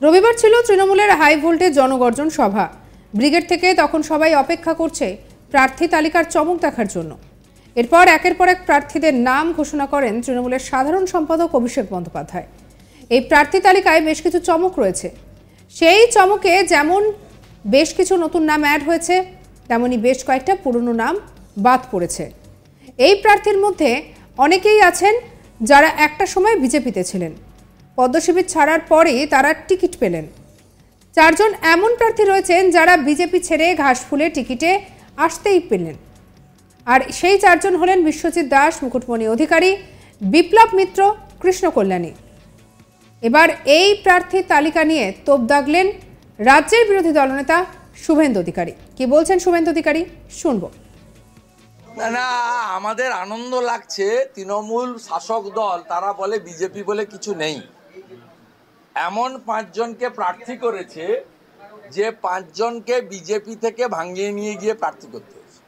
রবিবার ছিল তৃণমূলের হাই ভোল্টেজ জনগর্জন সভা। ব্রিগেড থেকে তখন সবাই অপেক্ষা করছে প্রার্থী তালিকার চমক দেখার জন্য। এরপর একের পর এক প্রার্থীদের নাম ঘোষণা করেন তৃণমূলের সাধারণ সম্পাদক অভিষেক বন্দ্যোপাধ্যায়। এই প্রার্থী তালিকায় বেশ কিছু চমক রয়েছে। সেই চমকে যেমন বেশ কিছু নতুন নাম অ্যাড হয়েছে, তেমনি বেশ কয়েকটা পুরনো নাম বাদ পড়েছে। এই প্রার্থীর মধ্যে অনেকেই আছেন যারা একটা সময় বিজেপিতে ছিলেন, পদ্মশিবির ছাড়ার পরেই তারা টিকিট পেলেন। 4 জন এমন প্রার্থী রয়েছেন যারা বিজেপি ছেড়ে ঘাসফুলে টিকিটে আসতেই পেলেন। আর সেই 4 জন হলেন বিশ্বজিৎ দাস, মুকুটমণি অধিকারী, বিপ্লব মিত্র, কৃষ্ণ কল্যাণী। এবার এই প্রার্থী তালিকা নিয়ে তোপ দাগলেন রাজ্যের বিরোধী দলনেতা শুভেন্দু অধিকারী। কি বলছেন শুভেন্দু অধিকারী, শুনবো। না, আমাদের আনন্দ লাগছে। তৃণমূল শাসক দল তারা বলে বিজেপি বলে কিছু নেই। এমন 5 জনকে প্রার্থী করেছে যে 5 জনকে বিজেপি থেকে ভাঙিয়ে নিয়ে গিয়ে প্রার্থী করতে হয়েছে।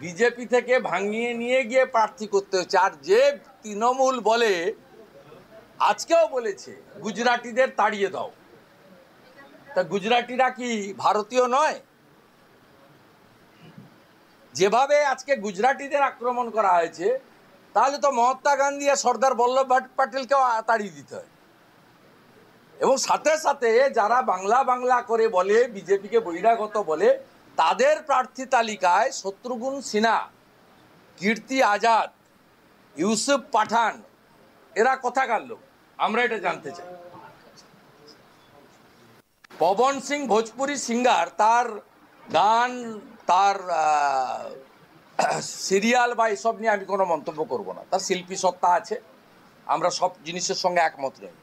বিজেপি থেকে ভাঙিয়ে নিয়ে গিয়ে প্রার্থী করতে হয়েছে। আর যে তৃণমূল বলে, আজকেও বলেছে গুজরাটিদের তাড়িয়ে দাও, তা গুজরাটিরা কি ভারতীয় নয়? যেভাবে আজকে গুজরাটিদের আক্রমণ করা হয়েছে, তাহলে তো মহাত্মা গান্ধী আর সর্দার বল্লভভাই প্যাটেলকেও তাড়িয়ে দিতে হয়। এবং সাথে সাথে যারা বাংলা বাংলা করে বলে, বিজেপিকে বহিরাগত বলে, তাদের প্রার্থী তালিকায় শত্রুঘ্ন সিনহা, কীর্তি আজাদ, ইউসুফ পাঠান, এরা কোথাকার লোক আমরা এটা জানতে চাই। পবন সিং ভোজপুরি সিঙ্গার, তার গান, তার সিরিয়াল বা এসব নিয়ে আমি কোনো মন্তব্য করব না। তার শিল্পী সত্তা আছে, আমরা সব জিনিসের সঙ্গে একমত নই।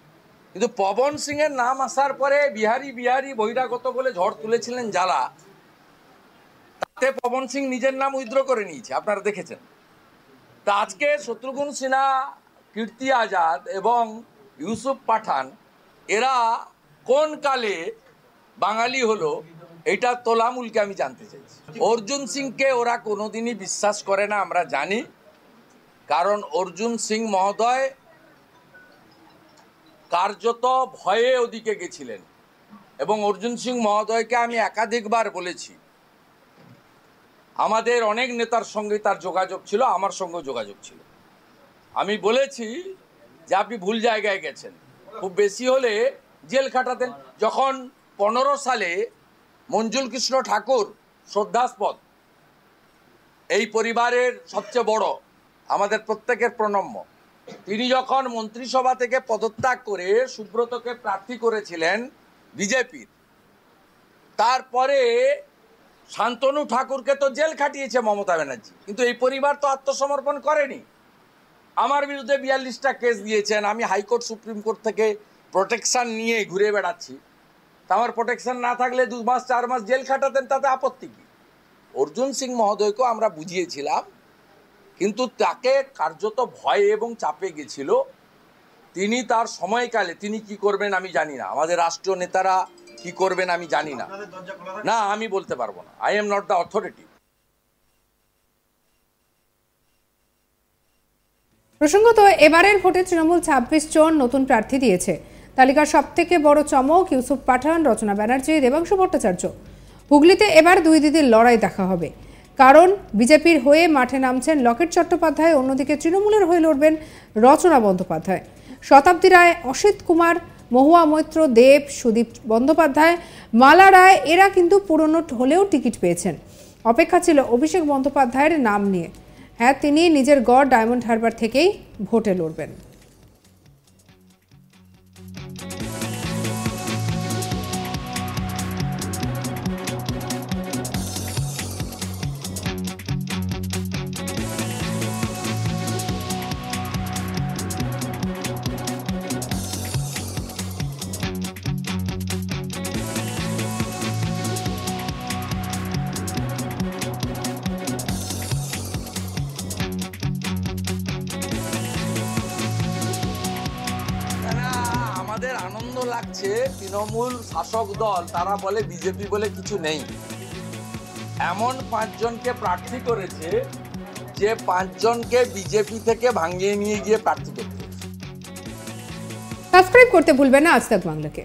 কিন্তু পবন সিংয়ের নাম আসার পরে বিহারি বিহারি বহিরাগত বলে ঝড় তুলেছিলেন যারা, তাতে পবন সিং নিজের নাম উইথড্র করে নিয়েছে, আপনারা দেখেছেন। তা আজকে শত্রুঘ্ন সিনহা, কীর্তি আজাদ এবং ইউসুফ পাঠান, এরা কোন কালে বাঙালি হলো, এটা তোলামূলকে আমি জানতে চাইছি। অর্জুন সিংকে ওরা কোনোদিনই বিশ্বাস করে না, আমরা জানি। কারণ অর্জুন সিং মহোদয় কার্যত ভয়ে ওদিকে গেছিলেন। এবং অর্জুন সিং মহোদয়কে আমি একাধিকবার বলেছি, আমাদের অনেক নেতার সঙ্গে তার যোগাযোগ ছিল, আমার সঙ্গেও যোগাযোগ ছিল। আমি বলেছি যে আপনি ভুল জায়গায় গেছেন, খুব বেশি হলে জেল খাটাতেন। যখন 15 সালে মঞ্জুল কৃষ্ণ ঠাকুর, শ্রদ্ধাস্পদ, এই পরিবারের সবচেয়ে বড়, আমাদের প্রত্যেকের প্রণম্য, তিনি যখন মন্ত্রিসভা থেকে পদত্যাগ করে সুব্রতকে প্রার্থী করেছিলেন বিজেপির, তারপরে শান্তনু ঠাকুরকে তো জেল খাটিয়েছে মমতা ব্যানার্জি, কিন্তু এই পরিবার তো আত্মসমর্পণ করেনি। আমার বিরুদ্ধে 42টা কেস দিয়েছেন, আমি হাইকোর্ট সুপ্রিম কোর্ট থেকে প্রোটেকশন নিয়ে ঘুরে বেড়াচ্ছি। তা আমার প্রোটেকশন না থাকলে 2 মাস 4 মাস জেল খাটাতেন, তাতে আপত্তি কি? অর্জুন সিং মহোদয়কেও আমরা বুঝিয়েছিলাম, কিন্তু তাকে কার্যত ভয়ে এবং চাপে গেছিল। তিনি তার সময়কালে তিনি কি করবেন আমি জানি না, আমাদের রাষ্ট্রীয় নেতারা কি করবেন আমি জানি না, না আমি বলতে পারবো না। I am not the authority. প্রসঙ্গত, এবারের ভোটে তৃণমূল 26 জন নতুন প্রার্থী দিয়েছে। তালিকার সব থেকে বড় চমক ইউসুফ পাঠান, রচনা ব্যানার্জি, দেবাংশু ভট্টাচার্য। হুগলিতে এবার 2 দিদির লড়াই দেখা হবে, কারণ বিজেপির হয়ে মাঠে নামছেন লকেট চট্টোপাধ্যায়, অন্যদিকে তৃণমূলের হয়ে লড়বেন রচনা বন্দ্যোপাধ্যায়। শতাব্দী রায়, অসিত কুমার, মহুয়া মৈত্র, দেব, সুদীপ বন্দ্যোপাধ্যায়, মালা রায়, এরা কিন্তু পুরনো হলেও টিকিট পেয়েছেন। অপেক্ষা ছিল অভিষেক বন্দ্যোপাধ্যায়ের নাম নিয়ে। হ্যাঁ, তিনি নিজের গড় ডায়মন্ড হারবার থেকেই ভোটে লড়বেন। আমাদের আনন্দ লাগছে। তৃণমূল শাসক দল তারা বলে বিজেপি বলে কিছু নেই। এমন 5 জনকে প্রার্থী করেছে যে 5 জনকে বিজেপি থেকে ভাঙিয়ে নিয়ে গিয়ে প্রার্থী করতে। সাবস্ক্রাইব করতে ভুলবেন না আজ তাক বাংলাকে।